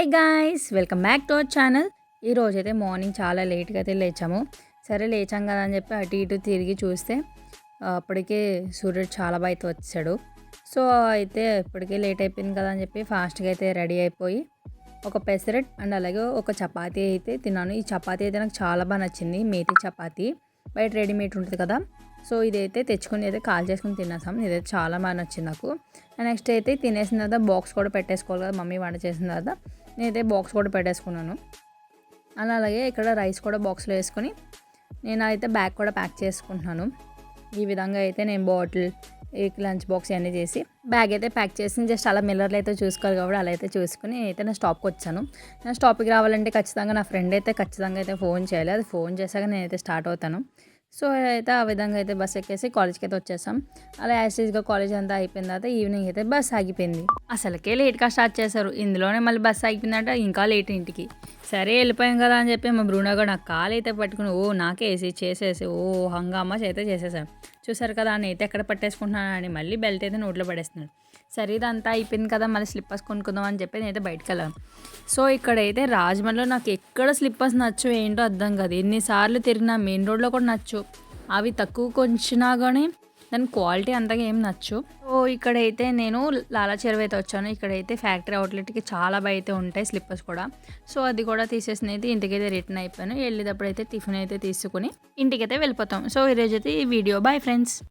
Hi guys, welcome back to our channel. ఈరోజైతే morning చాలా లేట్గా అయితే లేచాము. సరే లేచాం కదా అని చెప్పి అటు ఇటు తిరిగి చూస్తే అప్పటికే సూర్యుడు చాలా బాగా అయితే వచ్చాడు. సో అయితే ఇప్పటికే లేట్ అయిపోయింది కదా అని చెప్పి ఫాస్ట్గా అయితే రెడీ అయిపోయి ఒక పెసరెట్ అండ్ అలాగే ఒక చపాతీ అయితే తిన్నాను. ఈ చపాతీ అయితే నాకు చాలా బాగా నచ్చింది. మేతి చపాతీ బయట రెడీమేడ్ ఉంటుంది కదా, సో ఇదైతే తెచ్చుకొని అయితే కాల్ చేసుకుని తినేసాం. ఇదైతే చాలా బాగా నచ్చింది నాకు. నెక్స్ట్ అయితే తినేసిన తర్వాత బాక్స్ కూడా పెట్టేసుకోవాలి కదా, మమ్మీ వంట చేసిన తర్వాత నేనైతే బాక్స్ కూడా పెట్టేసుకున్నాను. అలాగే ఇక్కడ రైస్ కూడా బాక్స్లో వేసుకొని నేను అయితే బ్యాగ్ కూడా ప్యాక్ చేసుకుంటున్నాను. ఈ విధంగా అయితే నేను బాటిల్ లంచ్ బాక్స్ అన్నీ చేసి బ్యాగ్ అయితే ప్యాక్ చేసి జస్ట్ అలా మిల్లర్లో అయితే చూసుకోవాలి కాబట్టి అలా అయితే చూసుకుని అయితే నేను స్టాప్కి వచ్చాను. నేను స్టాప్కి రావాలంటే ఖచ్చితంగా నా ఫ్రెండ్ అయితే ఖచ్చితంగా అయితే ఫోన్ చేయాలి. అది ఫోన్ చేశాక నేనైతే స్టార్ట్ అవుతాను. సో అయితే ఆ విధంగా అయితే బస్ ఎక్కేసి కాలేజ్కి అయితే వచ్చేసాం. అలా యాస్టీజ్గా కాలేజ్ అంతా అయిపోయిన తర్వాత ఈవినింగ్ అయితే బస్ ఆగిపోయింది. అసలుకే లేట్గా స్టార్ట్ చేశారు, ఇందులోనే మళ్ళీ బస్ ఆగిపోయిందంటే ఇంకా లేట్ ఇంటికి. సరే వెళ్ళిపోయాం కదా అని చెప్పి మా బ్రూనో కూడా నాకు కాలు అయితే పట్టుకుని నాకే వేసి చేసేసి హంగామా అయితే చేసేసాను. చూసారు కదా నేనైతే ఎక్కడ పట్టేసుకుంటున్నాను అని మళ్ళీ బెల్ట్ అయితే నోట్లో పడేస్తున్నాడు. సరే ఇదంతా అయిపోయింది కదా, మళ్ళీ స్లిప్పర్స్ కొనుక్కుందాం అని చెప్పి నేనైతే బయటకు వెళ్ళాను. సో ఇక్కడైతే రాజమండ్రిలో నాకు ఎక్కడ స్లిప్పర్స్ నచ్చు ఏంటో అర్థం కాదు. ఎన్నిసార్లు తిరిగినా మెయిన్ రోడ్లో కూడా నచ్చు, అవి తక్కువ కొంచినా కానీ దాని క్వాలిటీ అంతగా ఏం నచ్చు. సో ఇక్కడైతే నేను లాలా చెరువు అయితే వచ్చాను. ఇక్కడైతే ఫ్యాక్టరీ అవుట్లెట్కి చాలా బాగా అయితే ఉంటాయి స్లిప్పర్స్ కూడా. సో అది కూడా తీసేసిన అయితే ఇంటికైతే రిటర్న్ అయిపోయాను. వెళ్ళేటప్పుడు అయితే టిఫిన్ అయితే తీసుకుని ఇంటికైతే వెళ్ళిపోతాం. సో ఈరోజైతే ఈ వీడియో బాయ్ ఫ్రెండ్స్.